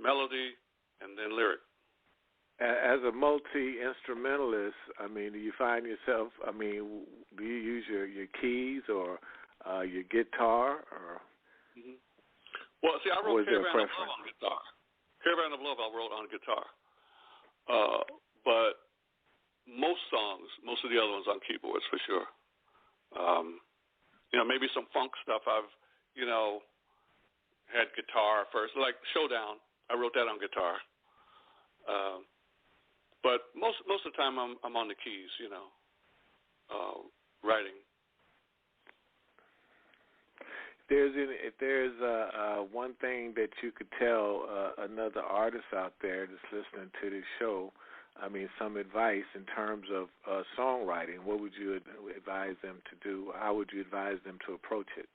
melody, and then lyric. As a multi-instrumentalist, I mean, do you find yourself, I mean, do you use your keys or your guitar? Or Well, see, I wrote Caravan of Love on guitar. Caravan of Love I wrote on guitar. But most songs, most of the other ones on keyboards for sure. You know, maybe some funk stuff I've, you know, had guitar first. Like Showdown, I wrote that on guitar. But most of the time I'm on the keys, you know, writing. If there's one thing that you could tell another artist out there that's listening to this show, I mean, some advice in terms of songwriting, what would you advise them to do? How would you advise them to approach it?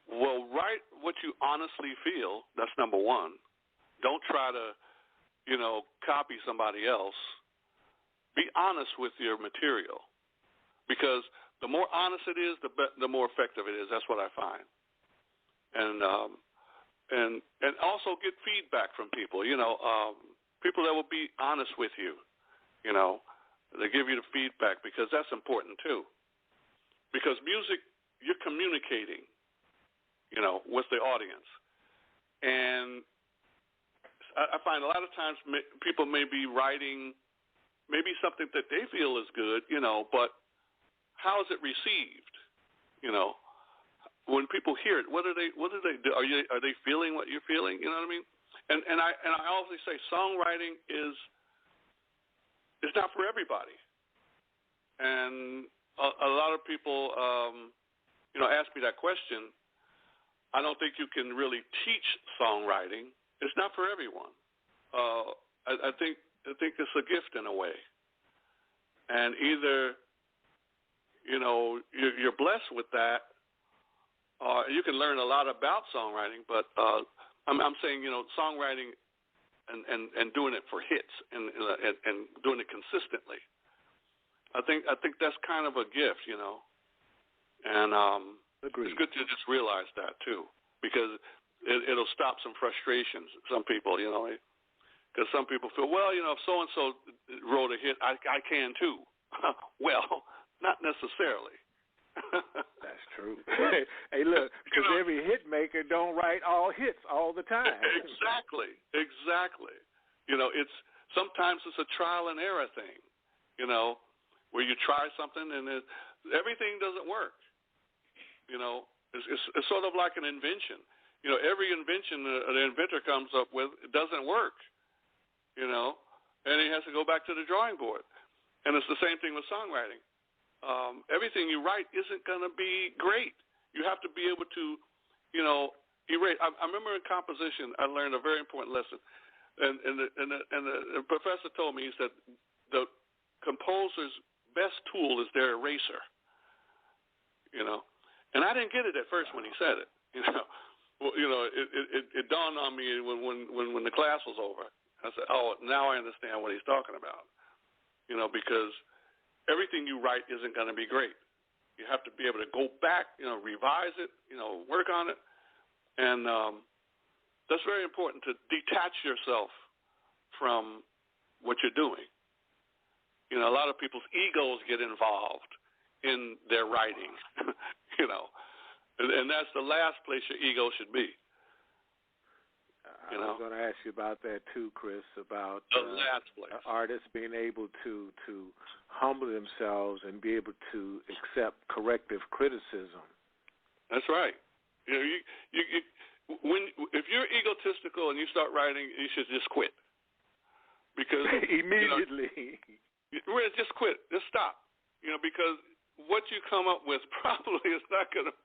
Well, write what you honestly feel. That's number one. Don't try to, you know, copy somebody else. Be honest with your material, because the more honest it is, the more effective it is. That's what I find. And also get feedback from people. You know, people that will be honest with you. You know, they give you the feedback, because that's important too. Because music, you're communicating, you know, with the audience. And I find a lot of times people may be writing maybe something that they feel is good, you know, but how is it received? You know, when people hear it, what do they do? Are they feeling what you're feeling? You know what I mean? And I always say songwriting is not for everybody. And a lot of people, ask me that question. I don't think you can really teach songwriting. It's not for everyone. I think it's a gift in a way, and either you're blessed with that, or you can learn a lot about songwriting. But I'm saying songwriting and doing it for hits and doing it consistently. I think that's kind of a gift, and Agreed. it's good to just realize that too, because it'll stop some frustrations. Some people, because some people feel, well, if so and so wrote a hit, I can too. Well, not necessarily. That's true. Hey, look, because every hit maker don't write all hits all the time. Exactly. It's sometimes it's a trial and error thing, where you try something and everything doesn't work. It's sort of like an invention. Every invention the inventor comes up with, it doesn't work, and he has to go back to the drawing board. And it's the same thing with songwriting. Everything you write isn't going to be great. You have to be able to, erase. I remember in composition, I learned a very important lesson, and the professor told me, he said, the composer's best tool is their eraser. And I didn't get it at first when he said it. Well, it dawned on me when the class was over. I said, oh, now I understand what he's talking about. Because everything you write isn't going to be great. You have to be able to go back, revise it, work on it. And that's very important, to detach yourself from what you're doing. A lot of people's egos get involved in their writing, and that's the last place your ego should be. I was going to ask you about that too, Chris, about the last place. Artists being able to humble themselves and be able to accept corrective criticism. That's right. If you're egotistical and you start writing, you should just quit. Because immediately. Just quit. Just stop. Because what you come up with probably is not going to,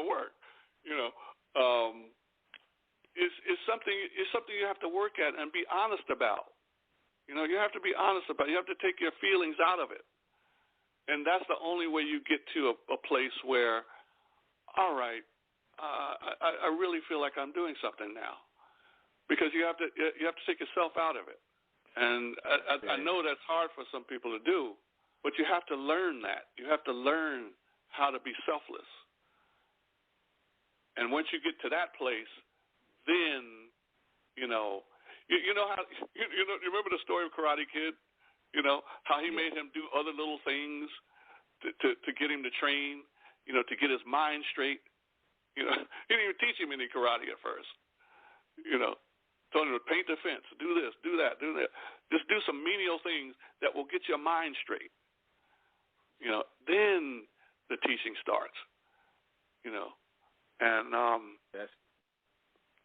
work. It's something you have to work at and be honest about. You have to be honest about it. You have to take your feelings out of it. And that's the only way you get to a place where, all right, I really feel like I'm doing something now. Because you have to take yourself out of it. And I know that's hard for some people to do, but you have to learn that. You have to learn how to be selfless. And once you get to that place, then, you know how, you remember the story of Karate Kid? How he made him do other little things to get him to train, to get his mind straight. He didn't even teach him any karate at first. Told him to paint the fence, do this, do that, do that. Just do some menial things that will get your mind straight. Then the teaching starts. And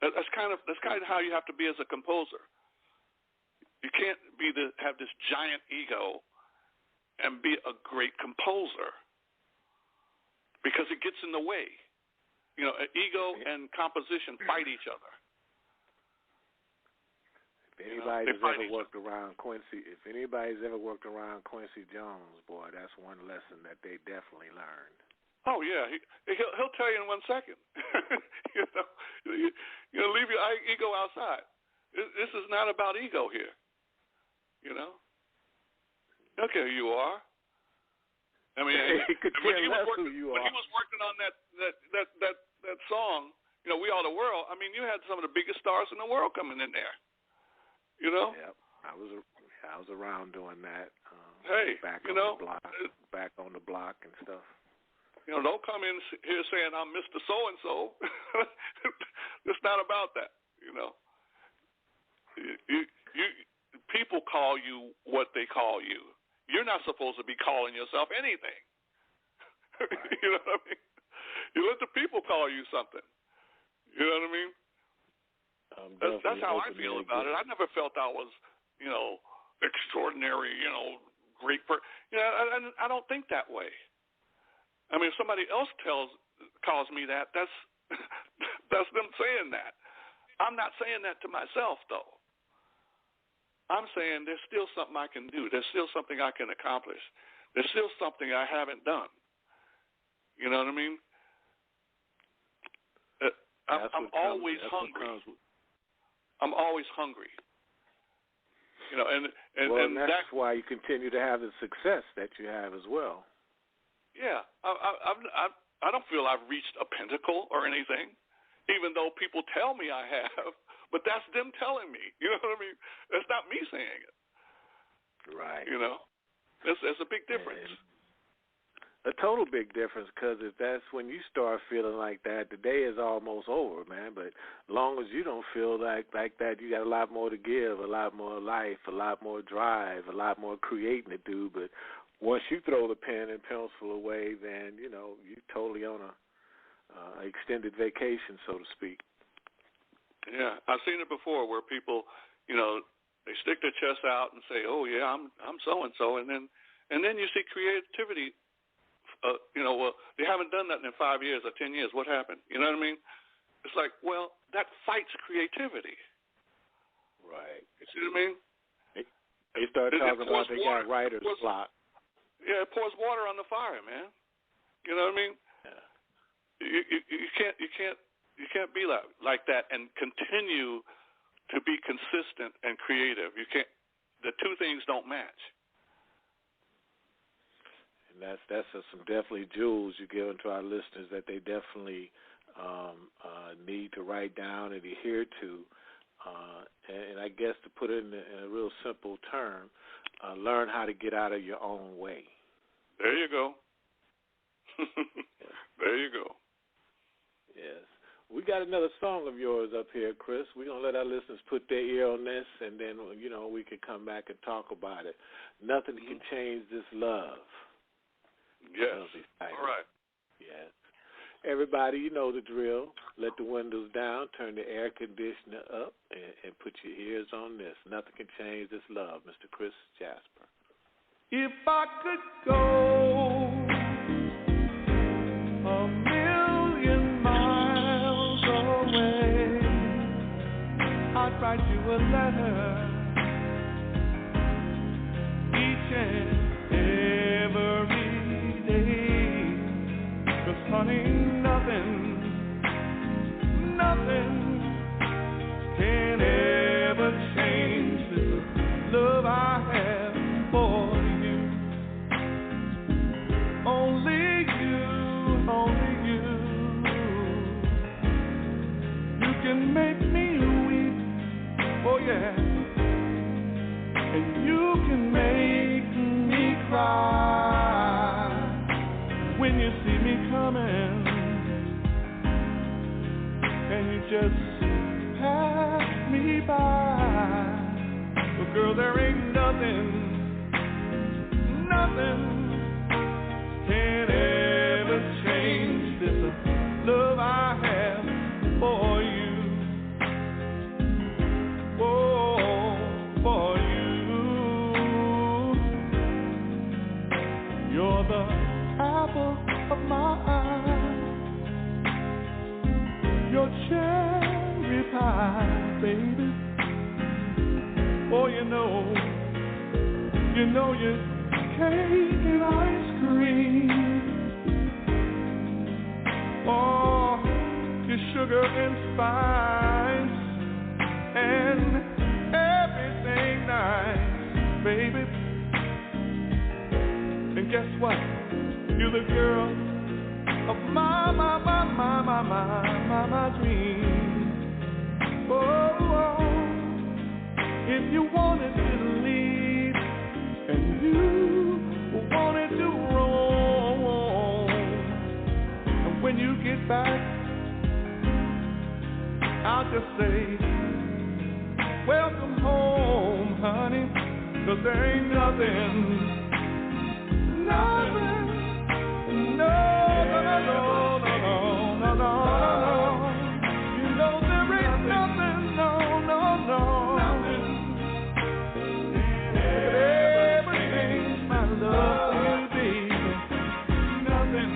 that's kind of how you have to be as a composer. You can't have this giant ego and be a great composer, because it gets in the way. Ego and composition fight each other. If anybody's ever worked around Quincy Jones, boy, that's one lesson that they definitely learned. Oh yeah, he'll tell you in 1 second. Leave your ego outside. This is not about ego here. Okay, who you are. I mean, when he was working on that song, We Are the World. I mean, you had some of the biggest stars in the world coming in there. Yep, I was around doing that. Back on the block and stuff. Don't come in here saying I'm Mr. So-and-so. It's not about that, People call you what they call you. You're not supposed to be calling yourself anything. Right. You know what I mean? You let the people call you something. You know what I mean? That's how I feel about it. I never felt I was, extraordinary, great person. I don't think that way. I mean, if somebody else calls me that, that's that's them saying that. I'm not saying that to myself, though. I'm saying there's still something I can do. There's still something I can accomplish. There's still something I haven't done. You know what I mean? I'm always hungry. I'm always hungry. You know, and that's why you continue to have the success that you have as well. Yeah, I don't feel I've reached a pinnacle or anything, even though people tell me I have. But that's them telling me. You know what I mean? That's not me saying it. Right. You know, that's a big difference. A total big difference, because if that's when you start feeling like that, the day is almost over, man. But as long as you don't feel like that, you got a lot more to give, a lot more life, a lot more drive, a lot more creating to do. But once you throw the pen and pencil away, then, you know, you're totally on a extended vacation, so to speak. Yeah, I've seen it before where people, you know, they stick their chest out and say, "Oh yeah, I'm so and so," and then you see creativity. You know, well, they haven't done that in 5 years or 10 years. What happened? You know what I mean? It's like, well, that fights creativity. Right. You see what I mean? They start talking about they got writer's block. Yeah, it pours water on the fire, man. You know what I mean? Yeah. You can't be like that and continue to be consistent and creative. You can't. The two things don't match. And that's some definitely jewels you're giving to our listeners that they definitely need to write down and adhere to. And I guess to put it in a real simple term, learn how to get out of your own way. There you go. There you go. Yes. We got another song of yours up here, Chris. We're going to let our listeners put their ear on this, and then, you know, we can come back and talk about it. Nothing can change this love. Yes. All right. Yes. Everybody, you know the drill. Let the windows down, turn the air conditioner up, and put your ears on this. Nothing can change this love, Mr. Chris Jasper. If I could go a million miles away, I'd write you a letter each and every day. 'Cause honey, nothing can ever change this love I have for you. Only you can make me weep, oh yeah, and you can make me cry when you see me coming, and you just pass me by. But girl, there ain't nothing can ever change this love I have for you. Oh, for you. You're the apple of my eye, your cherry pie, baby. Oh, you know your cake and ice cream. Oh, your sugar and spice and everything nice, baby. And guess what? You're the girl of my dream. Oh, if you wanted to leave and you wanted to roam, and when you get back, I'll just say, welcome home, honey, 'cause there ain't nothing, no. You know there ain't nothing, no. Everything's my love for you, baby. Nothing.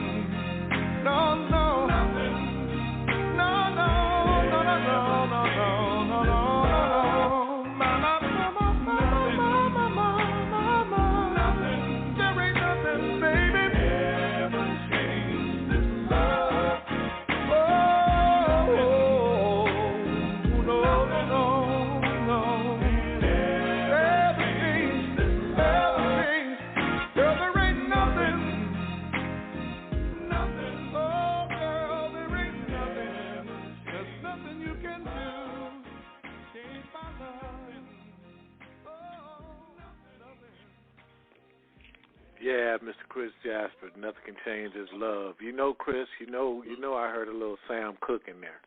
Yeah, Mr. Chris Jasper. Nothing can change his love. You know, Chris. You know. I heard a little Sam Cooke in there.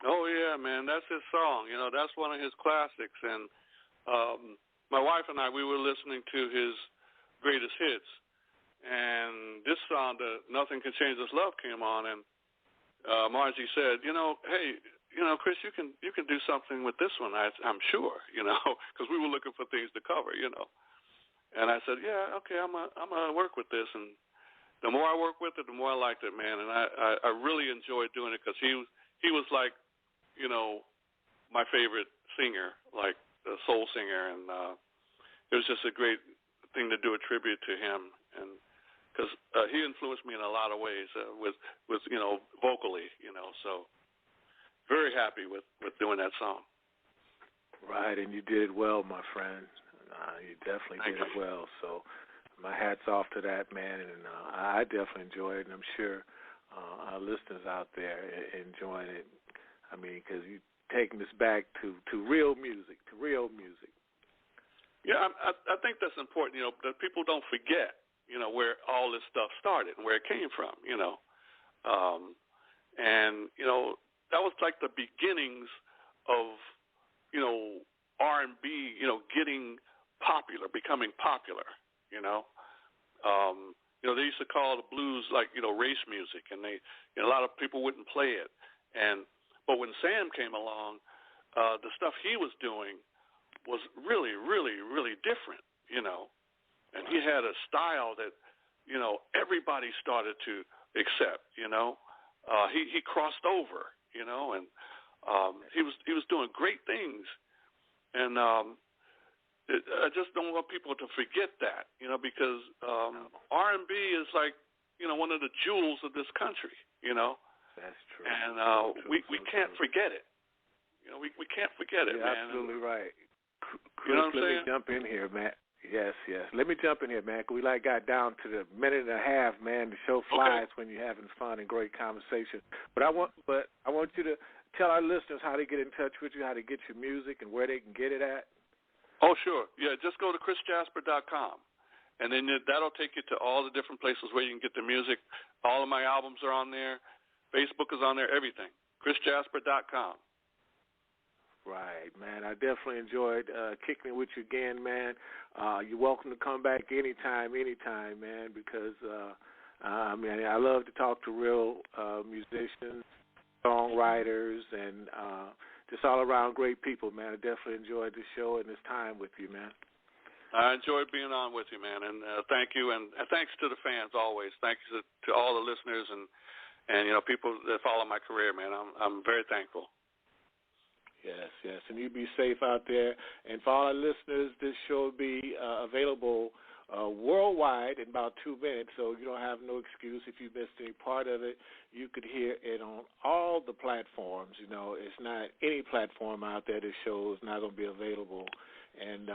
Oh yeah, man. That's his song. You know, that's one of his classics. And my wife and I, we were listening to his greatest hits, and this song, "Nothing Can Change This Love," came on, and Margie said, hey, Chris, you can do something with this one. I'm sure, because we were looking for things to cover, And I said, yeah, okay, I'm gonna work with this. And the more I worked with it, the more I liked it, man. And I really enjoyed doing it because he was like, my favorite singer, like a soul singer, and it was just a great thing to do a tribute to him, and because he influenced me in a lot of ways with vocally, So very happy with doing that song. Right, and you did well, my friend. You definitely did it well. So my hat's off to that, man, and I definitely enjoyed it, and I'm sure our listeners out there enjoying it. I mean, because you're taking us back to real music, Yeah, I think that's important, that people don't forget, where all this stuff started and where it came from, And, that was like the beginnings of, R&B, getting popular, becoming popular, They used to call the blues like, race music, and a lot of people wouldn't play it. But when Sam came along, the stuff he was doing was really, really, really different, And he had a style that, everybody started to accept, He crossed over, and he was doing great things. And I just don't want people to forget that, because R&B is like, one of the jewels of this country, That's true. And we can't forget it. We can't forget it, You're man. absolutely right. Chris, You know what I'm let saying? me jump in here, man. Yes. Let me jump in here, man, 'cause we got down to the minute and a half, man. The show flies when you're having fun and great conversation. But I want you to tell our listeners how to get in touch with you, how to get your music, and where they can get it at. Oh, sure. Yeah, just go to chrisjasper.com, and then that'll take you to all the different places where you can get the music. All of my albums are on there. Facebook is on there, everything. chrisjasper.com. Right, man. I definitely enjoyed kicking it with you again, man. You're welcome to come back anytime, man, because, I love to talk to real musicians, songwriters, and just all-around great people, man. I definitely enjoyed the show and this time with you, man. I enjoyed being on with you, man, and thank you, and thanks to the fans always. Thanks to all the listeners and people that follow my career, man. I'm very thankful. Yes, and you be safe out there. And for all our listeners, this show will be available worldwide in about 2 minutes, so you don't have no excuse if you missed any part of it. You could hear it on all the platforms. It's not any platform out there this show is not going to be available. And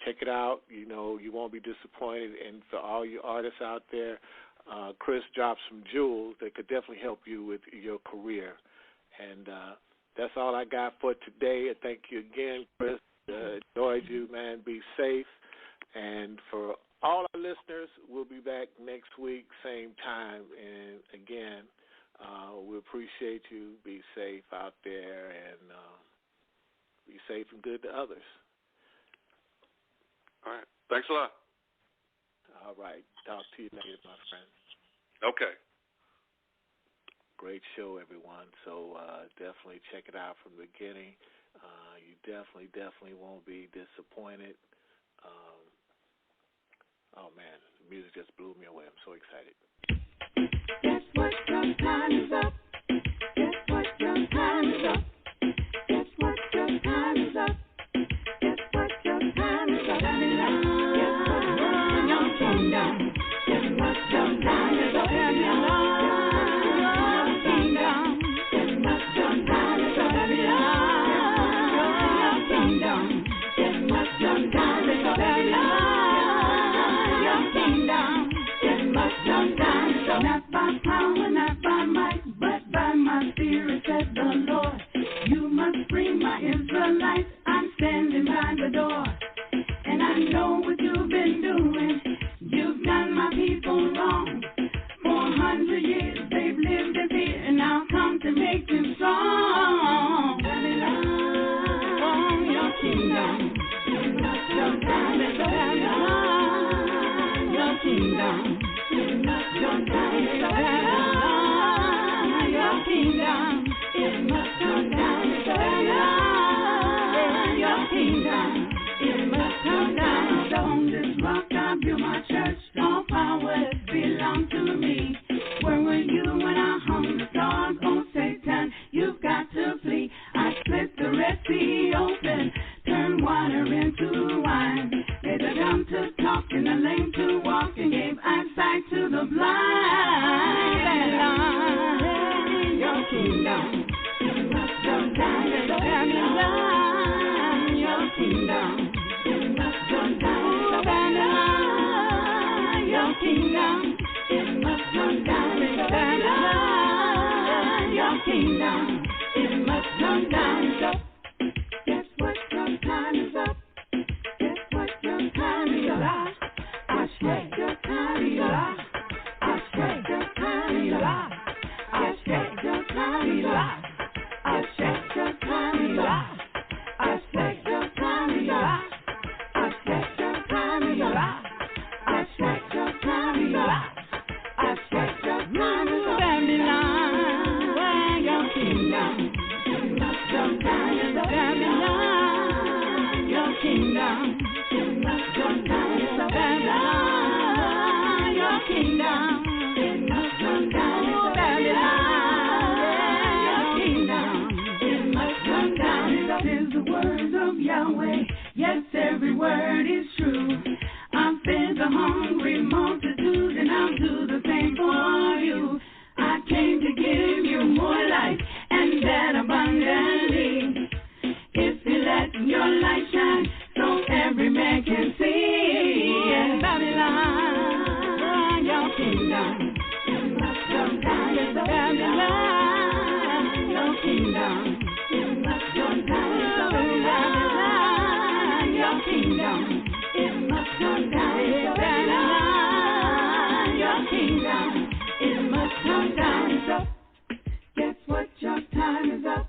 check it out. You won't be disappointed. And for all you artists out there, Chris dropped some jewels that could definitely help you with your career. And that's all I got for today. Thank you again, Chris. Enjoyed you, man. Be safe. And for all our listeners, we'll be back next week, same time. And again, we appreciate you. Be safe out there, and be safe and good to others. All right. Thanks a lot. All right. Talk to you later, my friend. Okay. Great show, everyone. So definitely check it out from the beginning. You definitely won't be disappointed. Oh, man, the music just blew me away. I'm so excited. Guess what? Your time is up. Guess what? Your time is up. Guess what? Your time is up. Guess what? Your time is up. Guess what? Your kingdom. Guess what? Your time is up. Not by power, not Your kingdom, it must come down. Your kingdom, it must come down. Your kingdom, it must come down. On this rock I build my church. All power belongs to me. Where were you when I hung the stars? Oh Satan, you've got to flee. I split the Red Sea open, turned water into wine. Made the dumb to talk and the lame to walk, and gave eyesight to the blind. Your kingdom, it must come down. Your kingdom, it must come down. Your kingdom, it must come down. Your kingdom, it must come down. Guess what? Your time is up. Guess what? Your time is up. I said your time is up. I said your time is up. I said your time is up. I said your time is up. I said your time is up. I said your time is up. I said your time is up. I said your time is up. Babylon, your kingdom, it must come down. Babylon, your kingdom, it must come down. Babylon, your kingdom, it must come down. Babylon, your kingdom, it must come down. This is the words of Yahweh. Yes, every word is true. I've fed the hungry multitude, and I'll do the same for you. I came to give you more life, and that abundantly. If you let your light shine, so every man can see. And Babylon, your kingdom, it must come down. Babylon, your kingdom, it must come down. Babylon, your kingdom, it must come down. Babylon, your kingdom, it must come down. So, guess what? Your time is up.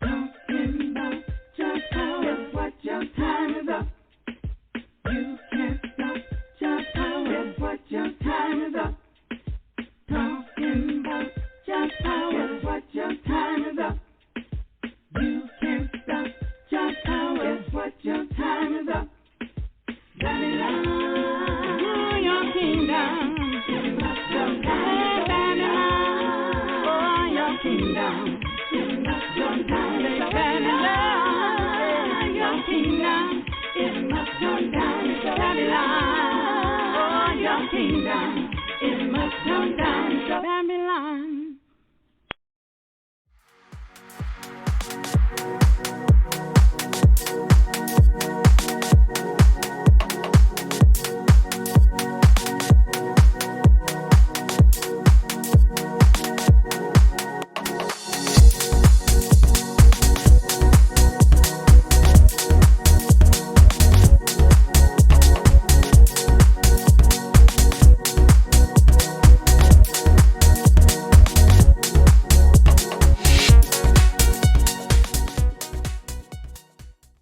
Talking about your power. Guess what? Your time is up. You can't stop your power. Guess what? Your time is up. Talking about your power. Guess what? Your time is up. You can't stop your power. Guess what? Your time is up. Babylon, your kingdom, it must come down. Babylon, oh, your kingdom, it must come down. Babylon, your kingdom, it must come down. Babylon, oh, your kingdom, it must come down. Babylon.